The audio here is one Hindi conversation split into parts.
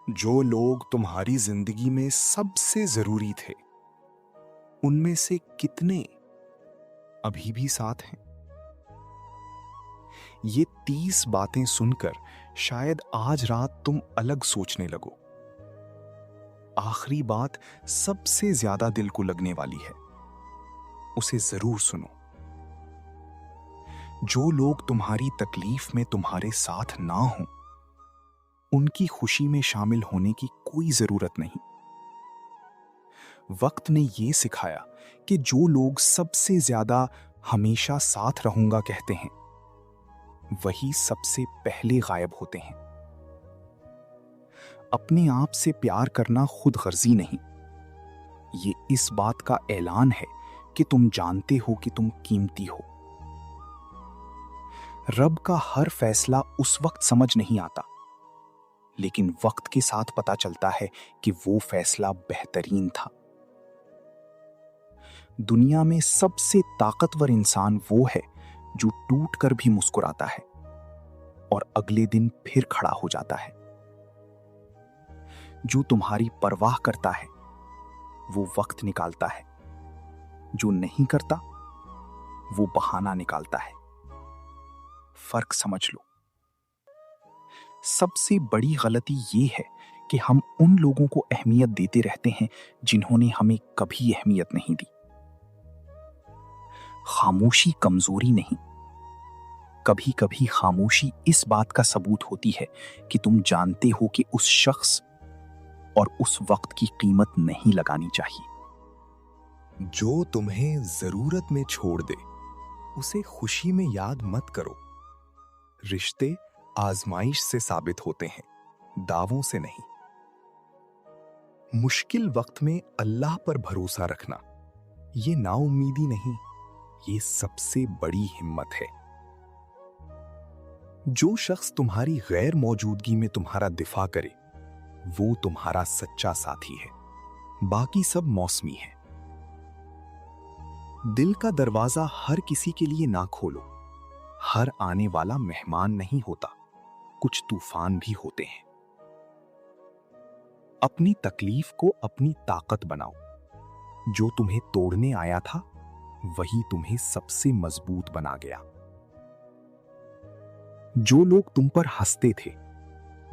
जो लोग तुम्हारी जिंदगी में सबसे जरूरी थे, उनमें से कितने अभी भी साथ हैं? ये 30 बातें सुनकर शायद आज रात तुम अलग सोचने लगो। आखिरी बात सबसे ज्यादा दिल को लगने वाली है, उसे जरूर सुनो। जो लोग तुम्हारी तकलीफ में तुम्हारे साथ ना हों, उनकी खुशी में शामिल होने की कोई जरूरत नहीं। वक्त ने यह सिखाया कि जो लोग सबसे ज्यादा हमेशा साथ रहूंगा कहते हैं, वही सबसे पहले गायब होते हैं। अपने आप से प्यार करना खुद गर्जी नहीं, ये इस बात का ऐलान है कि तुम जानते हो कि तुम कीमती हो। रब का हर फैसला उस वक्त समझ नहीं आता, लेकिन वक्त के साथ पता चलता है कि वो फैसला बेहतरीन था। दुनिया में सबसे ताकतवर इंसान वो है जो टूट कर भी मुस्कुराता है और अगले दिन फिर खड़ा हो जाता है। जो तुम्हारी परवाह करता है वो वक्त निकालता है, जो नहीं करता वो बहाना निकालता है। फर्क समझ लो। सबसे बड़ी गलती ये है कि हम उन लोगों को अहमियत देते रहते हैं जिन्होंने हमें कभी अहमियत नहीं दी। खामोशी कमजोरी नहीं, कभी कभी खामोशी इस बात का सबूत होती है कि तुम जानते हो कि उस शख्स और उस वक्त की कीमत नहीं लगानी चाहिए। जो तुम्हें जरूरत में छोड़ दे, उसे खुशी में याद मत करो। रिश्ते आजमाइश से साबित होते हैं, दावों से नहीं। मुश्किल वक्त में अल्लाह पर भरोसा रखना, ये नाउम्मीदी नहीं, ये सबसे बड़ी हिम्मत है। जो शख्स तुम्हारी गैर मौजूदगी में तुम्हारा दिफा करे, वो तुम्हारा सच्चा साथी है। बाकी सब मौसमी है। दिल का दरवाजा हर किसी के लिए ना खोलो। हर आने वाला मेहमान नहीं होता, कुछ तूफान भी होते हैं। अपनी तकलीफ को अपनी ताकत बनाओ। जो तुम्हें तोड़ने आया था, वही तुम्हें सबसे मजबूत बना गया। जो लोग तुम पर हंसते थे,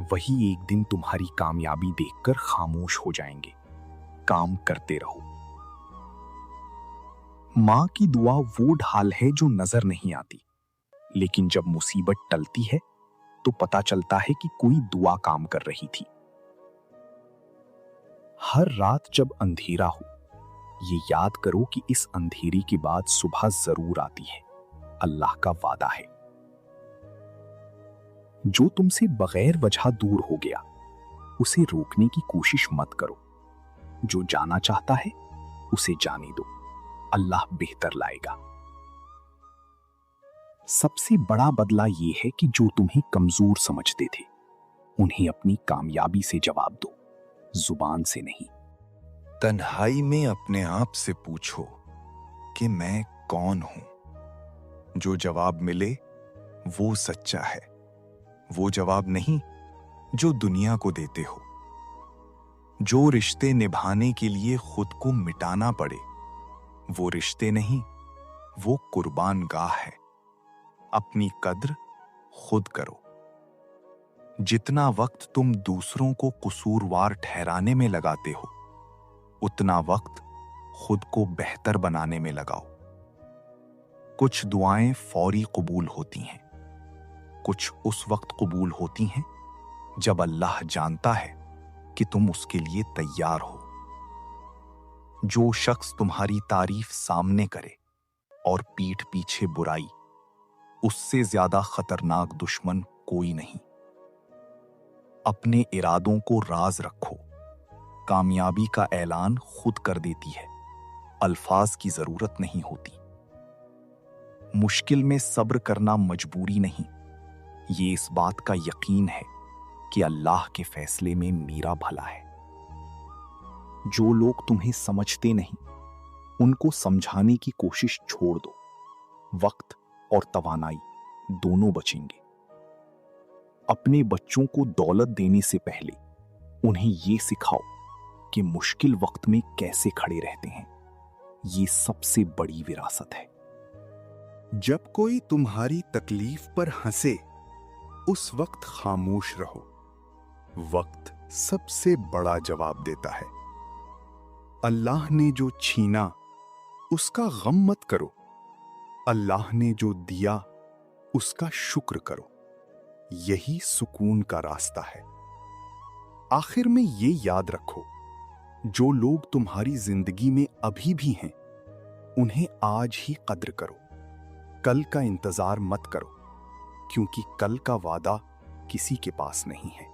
वही एक दिन तुम्हारी कामयाबी देखकर खामोश हो जाएंगे। काम करते रहो। मां की दुआ वो ढाल है जो नजर नहीं आती, लेकिन जब मुसीबत टलती है तो पता चलता है कि कोई दुआ काम कर रही थी। हर रात जब अंधेरा हो, ये याद करो कि इस अंधेरी के बाद सुबह जरूर आती है। अल्लाह का वादा है। जो तुमसे बगैर वजह दूर हो गया, उसे रोकने की कोशिश मत करो। जो जाना चाहता है, उसे जाने दो। अल्लाह बेहतर लाएगा। सबसे बड़ा बदला यह है कि जो तुम्हें कमजोर समझते थे, उन्हें अपनी कामयाबी से जवाब दो, जुबान से नहीं। तन्हाई में अपने आप से पूछो कि मैं कौन हूं। जो जवाब मिले वो सच्चा है। वो जवाब नहीं जो दुनिया को देते हो। जो रिश्ते निभाने के लिए खुद को मिटाना पड़े, वो रिश्ते नहीं, वो कुर्बान गाह है। अपनी कद्र खुद करो। जितना वक्त तुम दूसरों को कसूरवार ठहराने में लगाते हो, उतना वक्त खुद को बेहतर बनाने में लगाओ। कुछ दुआएं फौरी कबूल होती हैं, कुछ उस वक्त कबूल होती हैं जब अल्लाह जानता है कि तुम उसके लिए तैयार हो। जो शख्स तुम्हारी तारीफ सामने करे और पीठ पीछे बुराई, उससे ज्यादा खतरनाक दुश्मन कोई नहीं। अपने इरादों को राज रखो। कामयाबी का ऐलान खुद कर देती है, अल्फाज की जरूरत नहीं होती। मुश्किल में सब्र करना मजबूरी नहीं, ये इस बात का यकीन है कि अल्लाह के फैसले में मेरा भला है। जो लोग तुम्हें समझते नहीं, उनको समझाने की कोशिश छोड़ दो। वक्त और तवानाई दोनों बचेंगे। अपने बच्चों को दौलत देने से पहले उन्हें ये सिखाओ कि मुश्किल वक्त में कैसे खड़े रहते हैं। ये सबसे बड़ी विरासत है। जब कोई तुम्हारी तकलीफ पर हंसे, उस वक्त खामोश रहो। वक्त सबसे बड़ा जवाब देता है। अल्लाह ने जो छीना उसका गम मत करो, अल्लाह ने जो दिया उसका शुक्र करो। यही सुकून का रास्ता है। आखिर में ये याद रखो, जो लोग तुम्हारी जिंदगी में अभी भी हैं, उन्हें आज ही कद्र करो। कल का इंतजार मत करो, क्योंकि कल का वादा किसी के पास नहीं है।